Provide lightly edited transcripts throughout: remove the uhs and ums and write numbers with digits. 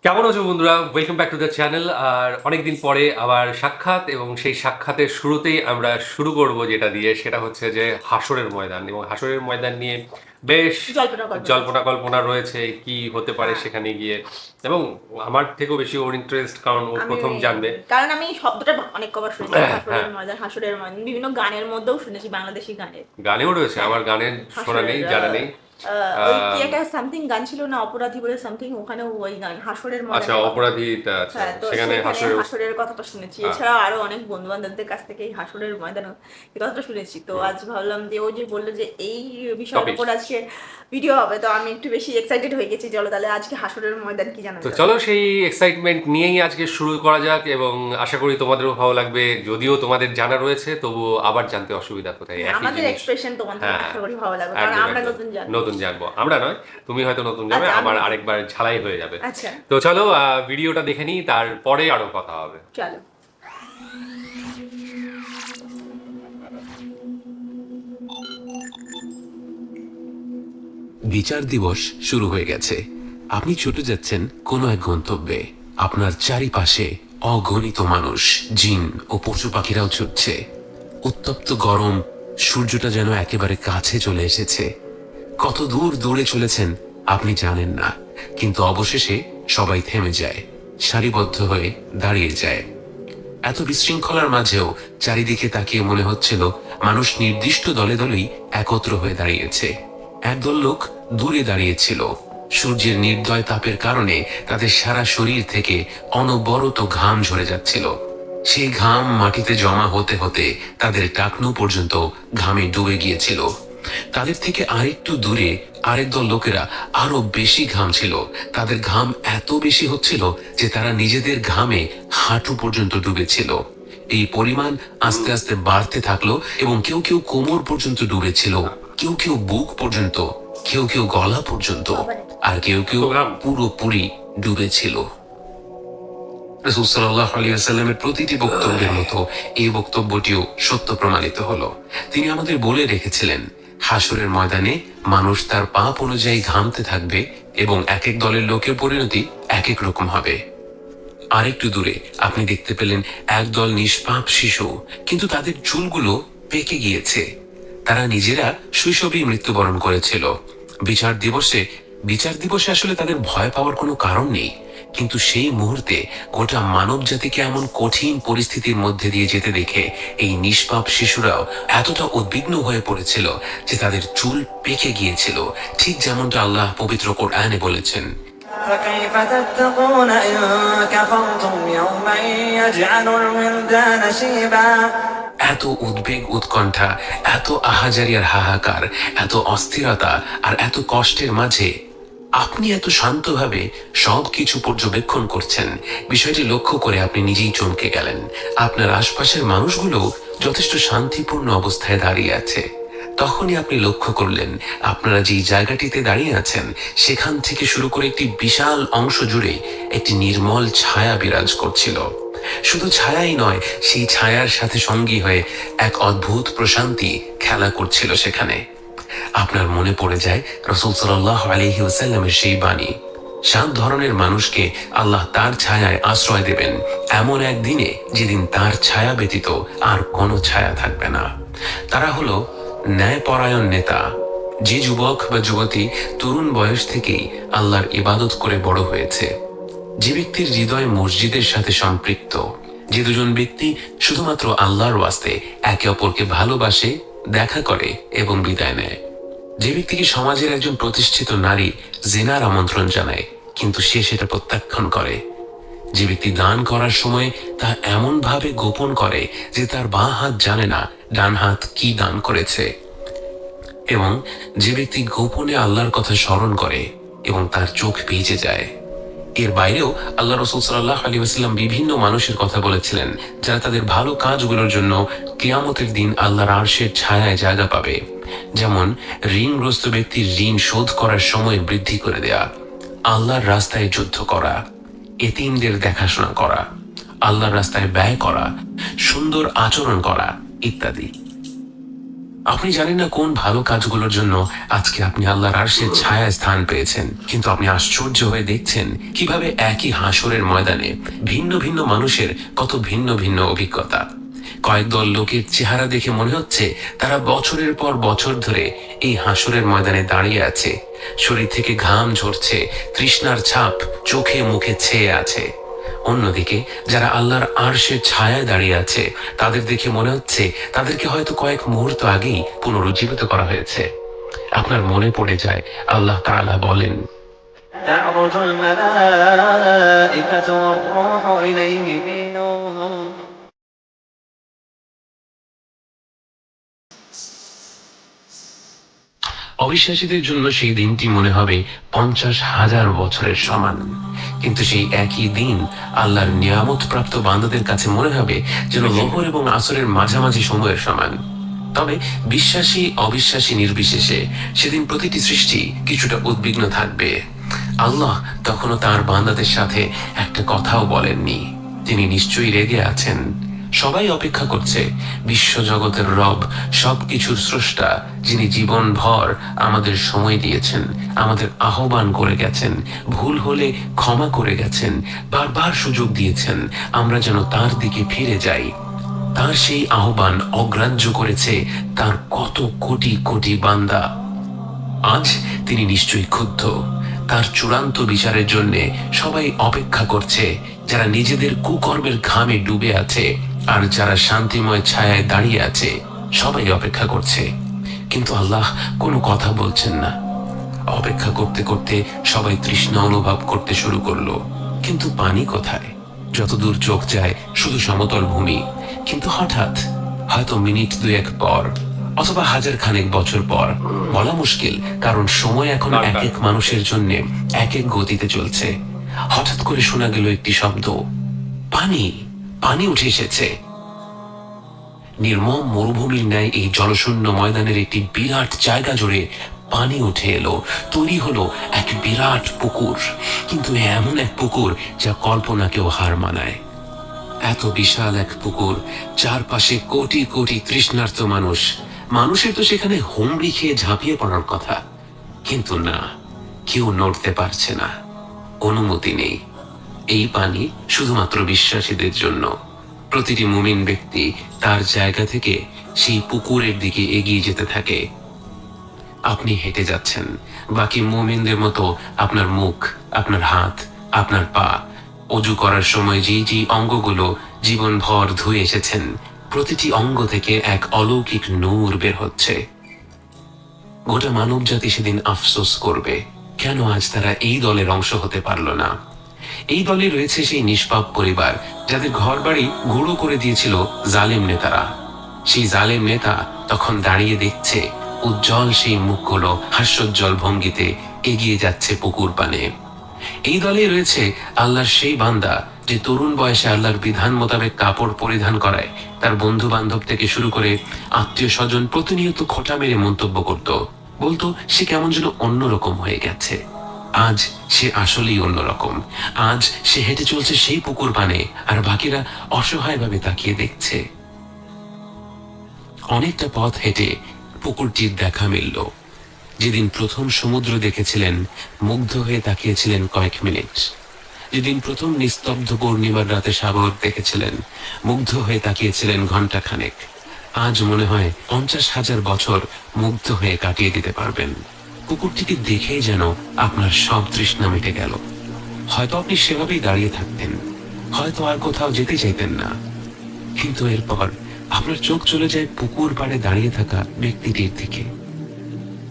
কেমন আছো বন্ধুরা? Welcome back to the channel. আর অনেকদিন পরে আবার সাক্ষাৎ, এবং সেই সাক্ষাতের শুরুতেই আমরা শুরু করব যেটা দিয়ে, সেটা হচ্ছে যে হাসরের ময়দান। এবং হাসরের ময়দান নিয়ে বেশ জল্পনা কল্পনা আছে। জল্পনা কল্পনা রয়েছে কি হতে পারে হ্যাঁ, সেখানে গিয়ে। এবং আমার থেকেও বেশি ওর ইন্টারেস্ট, কারণ ও আমি প্রথম জানবে। কারণ আমি শব্দটা অনেক কবার শুনেছি। হ্যাঁ, হ্যাঁ, হাসরের ময়দান, হাসরের ময়দান বিভিন্ন গানের মধ্যেও শুনেছি, বাংলাদেশি গানের। গানেও রয়েছে। হ্যাঁ, আমার গানের শোনা হাসরের নেই, জানা নেই। ওই কি আহ, একটা সামথিং গান ছিল না, অপরাধী বলে সামথিং, ওখানেও ওই গান হাসরের আচ্ছা, ময়দানের কথা। অপরাধীটা, আচ্ছা, হ্যাঁ, তো সেখানে সেইখানে হাসরের। হাসরের কথাটা শুনেছি। হ্যাঁ, এছাড়াও আরো অনেক বন্ধু বান্ধবদের কাছ থেকে এই হাসরের ময়দান এই কথাটা শুনেছি। তো আজ ভাবলাম যে ও যে বললো যে এই বিষয়ের টপিক। উপর আজকে ভিডিও হবে, তো আমি একটু বেশি এক্সাইটেড হয়ে গেছি। চলো তাহলে আজকে হাসরের ময়দান কি জানা তো যাক। চলো সেই এক্সাইটমেন্ট নিয়েই আজকে শুরু করা যাক, এবং আশা করি তোমাদেরও ভালো লাগবে। যদিও তোমাদের জানা রয়েছে, তবু আবার জানতে অসুবিধা কোথায়, হ্যাঁ, একই আমাদের জিনিস। এক্সপ্রেশন তোমাদের হ্যাঁ, আশা করি ভালো লাগবে, কারণ একদম আমরা একদম নতুন জানবো। নতুন জানবো। আমরা নয়, তুমি হয়তো নতুন যাবে, আচ্ছা, আমি আমার নতুন। আরেকবার ঝালাই হয়ে যাবে। আচ্ছা, তো চলো ভিডিওটা দেখে নিই, তারপরে আরো কথা হবে। চলো। বিচার দিবস শুরু হয়ে গেছে। আপনি ছুটে যাচ্ছেন কোনো এক গন্তব্যে। আপনার চারিপাশে অগণিত মানুষ, জিন ও পশু পাখিরাও ছুটছে। উত্তপ্ত গরম, সূর্যটা যেন একেবারে কাছে চলে এসেছে। কত দূর দূরে চলেছেন আপনি জানেন না, কিন্তু অবশেষে সবাই থেমে যায়, সারিবদ্ধ হয়ে দাঁড়িয়ে যায়। এত বিশৃঙ্খলার মাঝেও চারিদিকে তাকিয়ে মনে হচ্ছিল মানুষ নির্দিষ্ট দলে দলেই একত্র হয়ে দাঁড়িয়েছে। একদল লোক দূরে দাঁড়িয়েছিল। সূর্যের নির্দয় তাপের কারণে তাদের সারা শরীর থেকে অনবরত ঘাম ঝরে যাচ্ছিল। সেই ঘাম মাটিতে জমা হতে হতে তাদের টাকনু পর্যন্ত ঘামে ডুবে গিয়েছিল। তাদের থেকে আরেকটু দূরে আরেক দল লোকেরা আরো বেশি ঘামছিল। তাদের ঘাম এত বেশি হচ্ছিল যে তারা নিজেদের ঘামে হাঁটু পর্যন্ত ডুবেছিল। এই পরিমাণ আস্তে আস্তে বাড়তে থাকলো, এবং কেউ কেউ কোমর পর্যন্ত ডুবেছিল, কেউ কেউ বুক পর্যন্ত, কেউ কেউ গলা পর্যন্ত, আর কেউ কেউ তো ঘাম। পুরোপুরি ডুবেছিল। রাসূল সাল্লাল্লাহু আলাইহি ওয়াসাল্লামের প্রতিটি বক্তব্যের মতো এই বক্তব্যটিও সত্য প্রমাণিত হলো। তিনি আমাদের বলে রেখেছিলেন, হাসরের ময়দানে মানুষ তার পাপ অনুযায়ী ঘামতে থাকবে, এবং এক এক দলের লোকের পরিণতি এক এক রকম হবে। আরেকটু দূরে আপনি দেখতে পেলেন একদল নিষ্পাপ শিশু, কিন্তু তাদের চুলগুলো পেকে গিয়েছে। তারা নিজেরা শৈশবেই মৃত্যুবরণ করেছিল। বিচার দিবসে বিচার দিবসে আসলে তাদের ভয় পাওয়ার কোনো কারণ নেই, কিন্তু সেই মুহূর্তে গোটা মানব জাতিকে এমন কঠিন পরিস্থিতির মধ্যে দিয়ে যেতে দেখে এই নিষ্পাপ শিশুরাও এতটা উদ্বিগ্ন হয়ে পড়েছিল যে তাদের চুল পেকে গিয়েছিল, ঠিক যেমনটা আল্লাহ পবিত্র কোরআনে বলেছেন। فكيف تتقون إن كفرتم يوما يجعل الولدان شيبا। এত উদ্বেগ, উৎকণ্ঠা, এত আহাজারি আর হাহাকার, এত অস্থিরতা আর এত কষ্টের মাঝে আপনি এত শান্তভাবে সবকিছু পর্যবেক্ষণ করছেন। বিষয়টি লক্ষ্য করে আপনি নিজেই চমকে গেলেন। আপনার আশপাশের মানুষগুলো যথেষ্ট শান্তিপূর্ণ অবস্থায় দাঁড়িয়ে আছে। তখনই আপনি লক্ষ্য করলেন আপনারা যেই জায়গাটিতে দাঁড়িয়ে আছেন সেখান থেকে শুরু করে একটি বিশাল অংশ জুড়ে একটি নির্মল ছায়া বিরাজ করছিল। শুধু ছায়াই নয়, সেই ছায়ার সাথে সঙ্গী হয়ে এক অদ্ভুত প্রশান্তি খেলা করছিল সেখানে। আপনার মনে পড়ে যায় রাসূল সাল্লাল্লাহু আলাইহি ওয়াসাল্লামের সেই বাণী, 7 ধরনের মানুষকে আল্লাহ তার ছায়ায় আশ্রয় দেবেন এমন এক দিনে যেদিন তার ছায়া ব্যতীত আর কোনো ছায়া থাকবে না। তারা হলো ন্যায়পরায়ণ নেতা। যে যুবক বা যুবতী তরুণ বয়স থেকেই আল্লাহর ইবাদত করে বড় হয়েছে, যে ব্যক্তির হৃদয় মসজিদের সাথে সম্পৃক্ত, যে দুজন ব্যক্তি শুধুমাত্র আল্লাহর ওয়াস্তে একে অপরকে ভালোবাসে, দেখা করে এবং বিদায় নেয়, যে ব্যক্তিকে সমাজের একজন প্রতিষ্ঠিত নারী জিনার আমন্ত্রণ জানায় কিন্তু সে সেটা প্রত্যাখ্যান করে, যে ব্যক্তি দান করার সময় তা এমন ভাবে গোপন করে যে তার বাঁ হাত জানে না ডান হাত কি দান করেছে, এবং যে ব্যক্তি গোপনে আল্লাহর কথা স্মরণ করে এবং তার চোখ ভিজে যায়। এর বাইরেও আল্লাহ রাসূল সাল্লাল্লাহু আলাইহি ওয়াসাল্লাম বিভিন্ন মানুষের কথা বলেছিলেন যারা তাদের ভালো কাজগুলোর জন্য কিয়ামতের দিন আল্লাহর আরশের ছায়ায় জায়গা পাবে। যেমন ঋণগ্রস্ত ব্যক্তির ঋণ শোধ করার সময় বৃদ্ধি করে দেয়া, আল্লাহর রাস্তায় যুদ্ধ করা, এতিমদের দেখাশোনা করা, আল্লাহর রাস্তায় ব্যয় করা, সুন্দর আচরণ করা ইত্যাদি। আপনি জানেন না কোন ভালো কাজগুলোর জন্য আজকে আপনি আল্লাহর আরশের ছায়ায় স্থান পেয়েছেন, কিন্তু আপনি আশ্চর্য হয়ে দেখছেন কিভাবে একই হাসরের ময়দানে ভিন্ন ভিন্ন মানুষের কত ভিন্ন ভিন্ন অভিজ্ঞতা। কয়েক দল লোকের চেহারা দেখে মনে হচ্ছে তারা বছরের পর বছর ধরে এই হাসরের ময়দানে দাঁড়িয়ে আছে, শরীর থেকে ঘাম ঝরছে, তৃষ্ণার ছাপ চোখে মুখে ছেয়ে আছে। অন্যদিকে যারা আল্লাহর আরশের ছায়ায় দাঁড়িয়ে আছে তাদের দেখে মনে হচ্ছে তাদেরকে হয়তো কয়েক মুহূর্ত আগেই পুনরুজ্জীবিত করা হয়েছে। আপনার মনে পড়ে যায় আল্লাহ তাআলা বলেন, تعرج الملائكة والروح إليه في يوم অবিশ্বাসীদের জন্য সেই দিনটি মনে হবে 50,000 বছরের সমান, কিন্তু সেই একই দিন আল্লাহর নিয়ামত প্রাপ্ত বান্দাদের কাছে মনে হবে যেন লোহর এবং আসরের মাঝামাঝি সময়ের সমান। তবে বিশ্বাসী অবিশ্বাসী নির্বিশেষে সেদিন প্রতিটি সৃষ্টি কিছুটা উদ্বিগ্ন থাকবে। আল্লাহ তখনও তার বান্দাদের সাথে একটা কথাও বলেননি, তিনি নিশ্চয়ই রেগে আছেন। সবাই অপেক্ষা করছে বিশ্বজগতের রব, সবকিছুর স্রষ্টা, যিনি জীবন ভর আমাদের সময় দিয়েছেন, আমাদের আহ্বান করে গেছেন, ভুল হলে ক্ষমা করে গেছেন, বারবার সুযোগ দিয়েছেন আমরা যেন তার দিকে ফিরে যাই। তার সেই আহ্বান অগ্রাহ্য করেছে তার কত কোটি কোটি বান্দা। আজ তিনি নিশ্চয়ই ক্ষুব্ধ। তার চূড়ান্ত বিচারের জন্য সবাই অপেক্ষা করছে, যারা নিজেদের কুকর্মের ঘামে ডুবে আছে আর যারা শান্তিময় ছায়ায় দাঁড়িয়ে আছে, সবাই অপেক্ষা করছে, কিন্তু আল্লাহ কোনো কথা বলছেন না। অপেক্ষা করতে করতে সবাই তৃষ্ণা অনুভব করতে শুরু করলো, কিন্তু পানি কোথায়? যতদূর চোখ যায় শুধু সমতল ভূমি। কিন্তু হঠাৎ, হয়তো মিনিট দুয়েক পর অথবা হাজার খানেক বছর পর, বলা মুশকিল, কারণ সময় এখন এক এক মানুষের জন্য এক এক গতিতে চলছে, হঠাৎ করে শোনা গেল একটি শব্দ, পানি, পানি উঠে এসেছে। নির্মম মরুভূমির ন্যায় এই জলশূন্য ময়দানের একটি বিরাট জায়গা জুড়ে পানি উঠে এলো, তৈরি হলো এক বিরাট পুকুর, কিন্তু এমন এক পুকুর যা কল্পনাকেও হার মানায়। এত বিশাল এক পুকুর, চারপাশে কোটি কোটি তৃষ্ণার্ত মানুষ। মানুষের তো সেখানে হুমড়ি খেয়ে ঝাঁপিয়ে পড়ার কথা, কিন্তু না, কেউ নড়তে পারছে না, অনুমতি নেই। এই পানি শুধুমাত্র বিশ্বাসীদের জন্য। প্রতিটি মুমিন ব্যক্তি তার জায়গা থেকে সেই পুকুরের দিকে এগিয়ে যেতে থাকে। আপনি হেঁটে যাচ্ছেন, বাকি মুমিনদের মতো আপনার মুখ, আপনার হাত, আপনার পা, অজু করার সময় যে অঙ্গগুলো জীবন ভর ধুয়ে এসেছেন, প্রতিটি অঙ্গ থেকে এক অলৌকিক নূর বের হচ্ছে। গোটা মানব জাতি সেদিন আফসোস করবে, কেন আজ তারা এই দলের অংশ হতে পারল না। এই দলে রয়েছে সেই নিষ্পাপ পরিবার যাদের ঘর বাড়ি গুঁড়ো করে দিয়েছিল জালেম নেতারা। সেই জালেম নেতা তখন দাঁড়িয়ে দেখছে উজ্জ্বল সেই মুখগুলো হাস্যোজ্জ্বল ভঙ্গিতে এগিয়ে যাচ্ছে পুকুর পানে। এই দলে রয়েছে আল্লাহর সেই বান্দা যে তরুণ বয়সে আল্লাহর বিধান মোতাবেক কাপড় পরিধান করায় তার বন্ধু বান্ধব থেকে শুরু করে আত্মীয় স্বজন প্রতিনিয়ত খোঁটা মেরে মন্তব্য করত, বলতো সে কেমন যেন অন্যরকম হয়ে গেছে। আজ সে আসলেই অন্যরকম। আজ সে হেঁটে চলছে সেই পুকুর পানে, আর বাকিরা অসহায়ভাবে তাকিয়ে দেখছে। অনেকটা পথ হেঁটে পুকুরটির দেখা মিলল। যেদিন প্রথম সমুদ্র দেখেছিলেন, মুগ্ধ হয়ে তাকিয়েছিলেন কয়েক মিনিট। যেদিন প্রথম নিস্তব্ধ পূর্ণিমার রাতে সাগর দেখেছিলেন, মুগ্ধ হয়ে তাকিয়েছিলেন ঘন্টা খানেক। আজ মনে হয় 50,000 বছর মুগ্ধ হয়ে কাটিয়ে দিতে পারবেন। পুকুরটিকে দেখেই যেন আপনার সব তৃষ্ণা মিটে গেল। হয়তো আপনি সেভাবেই দাঁড়িয়ে থাকতেন, হয়তো আর কোথাও যেতে চাইতেন না, কিন্তু এরপর আপনার চোখ চলে যায় পুকুর পাড়ে দাঁড়িয়ে থাকা ব্যক্তিটির দিকে।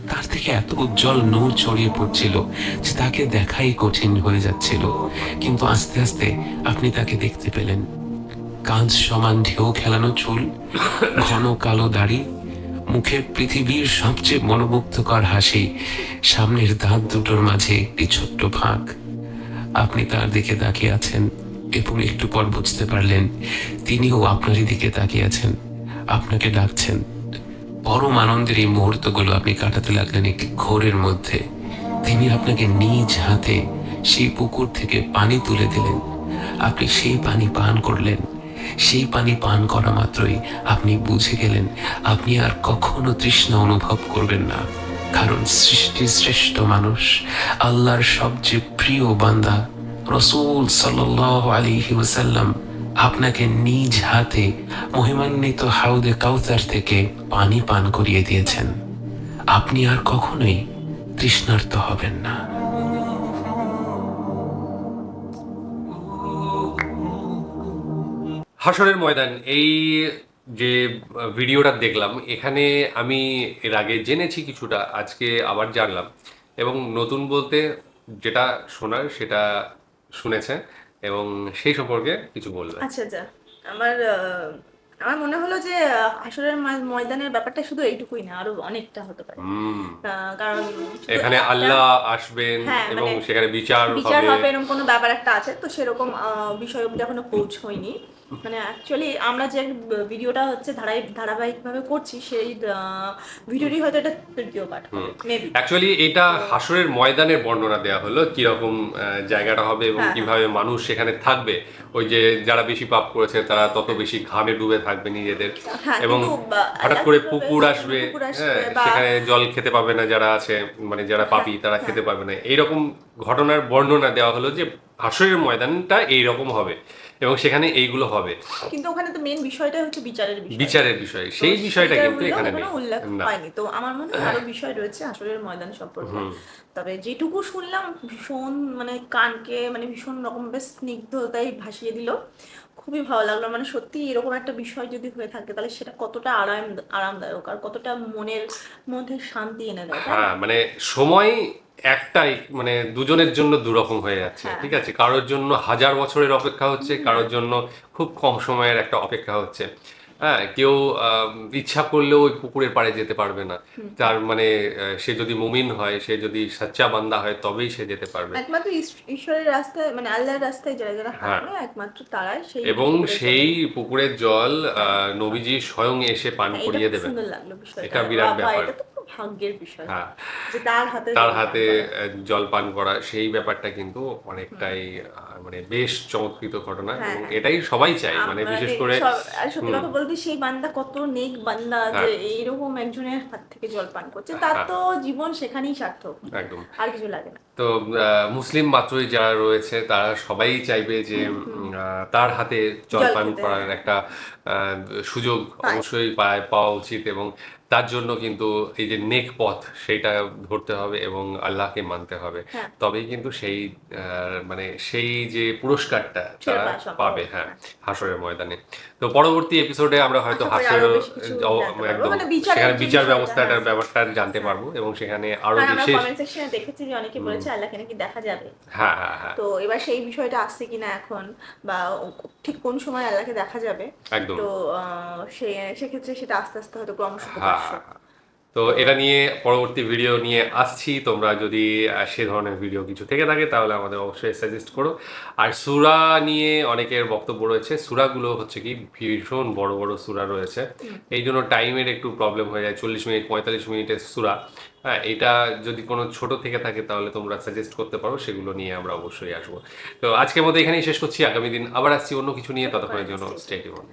তার থেকে এত উজ্জ্বল নূর ছড়িয়ে পড়ছিল যে তাকে দেখাই কঠিন হয়ে যাচ্ছিল, কিন্তু আস্তে আস্তে আপনি তাকে দেখতে পেলেন। কাঁধ সমান ঢেউ খেলানো চুল, ঘন কালো দাড়ি, মুখে পৃথিবীর সবচেয়ে মনোমুগ্ধকর হাসি, সামনের দাঁত দুটোর মাঝে একটি ছোট্ট ফাঁক। আপনি তার দিকে তাকিয়ে আছেন এবং একটু পর বুঝতে পারলেন তিনিও আপনারই দিকে তাকিয়ে আছেন, আপনাকে ডাকছেন। পরম আনন্দের এই মুহূর্তগুলো আপনি কাটাতে লাগলেন একটি ঘোরের মধ্যে। তিনি আপনাকে নিজ হাতে সেই পুকুর থেকে পানি তুলে দিলেন, আপনি সেই পানি পান করলেন সেই পানি পান করা মাত্রই আপনি বুঝে গেলেন আপনি আর কখনো তৃষ্ণা অনুভব করবেন না, কারণ সৃষ্টির শ্রেষ্ঠ মানুষ, আল্লাহর সবচেয়ে প্রিয় বান্দা রাসূল সাল্লাল্লাহু আলাইহি ওয়াসাল্লাম আপনাকে নিজ হাতে মহিমান্বিত হাউদে কাউসার থেকে পানি পান করিয়ে দিয়েছেন। আপনি আর কখনোই তৃষ্ণার্ত হবেন না। হাসরের ময়দান, এই যে ভিডিওটা দেখলাম, এখানে আমি এর আগে জেনেছি কিছুটা, আজকে আবার জানলাম, এবং নতুন বলতে যেটা শোনার সেটা শুনেছে, এবং সেই সম্পর্কে কিছু বলবে। আচ্ছা আচ্ছা, আমার আমার মনে হলো যে হাসরের ময়দানের ব্যাপারটা শুধু এইটুকুই না, আরো অনেকটা হতে পারে। কারণ শুধু এখানে একটা- আল্লাহ আসবেন হ্যাঁ, এবং মানে সেখানে বিচার বিচার হবে। হবে এরকম কোনো ব্যাপার একটা আছে, তো সেরকম বিষয় অব্দি এখনো পৌঁছয়নি। মানে অ্যাকচুয়ালি আমরা যে ভিডিওটা হচ্ছে ধারাবাহিকভাবে করছি, সেই ভিডিওটি হয়তো এটা তৃতীয় পার্ট হবে মেবি। অ্যাকচুয়ালি এটা হাসরের ময়দানের বর্ণনা দেওয়া হলো, কিরকম জায়গাটা হবে এবং হ্যাঁ, কিভাবে মানুষ সেখানে থাকবে। ওই যে যারা বেশি পাপ করেছে তারা তত বেশি ঘামে ডুবে থাকবে নিজেদের, হ্যাঁ, এবং কিন্তু হঠাৎ করে কিভাবে পুকুর আসবে, পুকুর আসবে হ্যাঁ, বা- সেখানে জল খেতে পাবে না যারা আছে, মানে যারা পাপী তারা খেতে পাবে না। এইরকম ঘটনার বর্ণনা দেওয়া হলো যে হাসরের ময়দানটা এইরকম হবে এবং সেখানে এইগুলো হবে, কিন্তু ওখানে তো মেন বিষয়টা হচ্ছে বিচারের বিষয়। বিচারের বিষয়। সেই তো বিষয়টা সেটার কিন্তু এখানে নেই। এখনো উল্লেখ না। হয়নি, তো আমার মনে হয় আরো বিষয় রয়েছে আসলের ময়দান সম্পর্কে। তবে যেটুকু শুনলাম ভীষণ মানে কানকে মানে ভীষণ রকম বেশ স্নিগ্ধতায় ভাসিয়ে দিল, খুবই ভালো লাগলো। মানে সত্যি এরকম একটা বিষয় যদি হয়ে থাকে তাহলে সেটা কতটা আরামদায়ক আর কতটা মনের মধ্যে শান্তি এনে দেয়, তাই না? হ্যাঁ, মানে সময় একটাই, মানে দুজনের জন্য দুরকম হয়ে যাচ্ছে, হ্যাঁ। ঠিক আছে? কারোর জন্য 1000 বছরের অপেক্ষা হচ্ছে, কারোর জন্য খুব কম সময়ের একটা অপেক্ষা হচ্ছে। হ্যাঁ, কেউ ইচ্ছা করলেও ওই পুকুরের পাড়ে যেতে পারবে না। তার মানে সে যদি মুমিন হয়, সে যদি সাচ্চা বান্দা হয়, তবেই সে যেতে পারবে। একমাত্র ঈশ্বরের রাস্তায় মানে আল্লাহর রাস্তায় যারা যারা হ্যাঁ। হাঁটবে একমাত্র তারাই সেই এবং পুকুরে সেই চলে। পুকুরের জল নবীজি স্বয়ং এসে পান হ্যাঁ, এটা করিয়ে খুব দেবেন। সুন্দর লাগলো বিষয়টা। এটা বিরাট বাবা, ব্যাপার। এটা তো খুব ভাগ্যের বিষয় হ্যাঁ, যে তার হাতে তার জল পান হাতে করা। জল পান করা, সেই ব্যাপারটা কিন্তু অনেকটাই মানে বেশ চমৎকৃত ঘটনা, হ্যাঁ, এবং হ্যাঁ। এটাই সবাই চায়, মানে বিশেষ করে আর সত্যি কথা বলতে সেই বান্দা কত নেক বান্দা যে এইরকম একজনের হাত থেকে জল পান করছে, তার তো জীবন সেখানেই সার্থক, একদম। আর কিছু লাগে না। তো মুসলিম মাত্রই যারা রয়েছে তারা সবাই চাইবে যে তার হাতে জল জল পান খেতে, করার হ্যাঁ। একটা সুযোগ অবশ্যই পাওয়া উচিত, এবং তার জন্য কিন্তু এই যে নেক পথ সেটা ধরতে হবে এবং আল্লাহকে মানতে হবে, হ্যাঁ। তবেই কিন্তু সেই মানে সেই যে পুরস্কারটা সেটা তারা পাওয়া সম্ভব। পাবে, হ্যাঁ, হাসরের ময়দানে। তো পরবর্তী এপিসোডে আমরা হয়তো আশা করি হাসরের আরো বেশি কিছু জানতে পারবো। একদম মানে বিচারের সেখানে যে বিচার বিষয়টা, ব্যবস্থাটার হ্যাঁ। ব্যাপারটা জানতে পারবো, এবং সেখানে আরো কারণ আমরা বিশেষ, কমেন্ট সেকশনে দেখেছি যে অনেকে বলেছে আল্লাহকে নাকি দেখা যাবে। হ্যাঁ হ্যাঁ হ্যাঁ, তো এবার সেই বিষয়টা আসছে কিনা এখন, বা ঠিক কোন সময় আল্লাহকে দেখা যাবে, একদম। তো সেক্ষেত্রে সেটা আস্তে আস্তে হয়তো ক্রমশ হ্যাঁ প্রকাশ্য। হ্যাঁ, হ্যাঁ। তো এটা নিয়ে পরবর্তী ভিডিও নিয়ে আসছি, তোমরা যদি সে ধরনের ভিডিও কিছু থেকে থাকে তাহলে আমাদের অবশ্যই সাজেস্ট করো। আর সূরা নিয়ে অনেকের বক্তব্য রয়েছে, সূরাগুলো হচ্ছে কি ভীষণ বড় বড় সূরা রয়েছে, এই জন্য টাইমের একটু প্রবলেম হয়ে যায়, 40 মিনিট 45 মিনিটের সূরা। হ্যাঁ, এটা যদি কোনো ছোট থেকে থাকে তাহলে তোমরা সাজেস্ট করতে পারো, সেগুলো নিয়ে আমরা অবশ্যই আসবো। তো আজকের মতো এখানেই শেষ করছি, আগামী দিন আবার আসছি অন্য কিছু নিয়ে, ততক্ষণের জন্য স্টে টিউনড।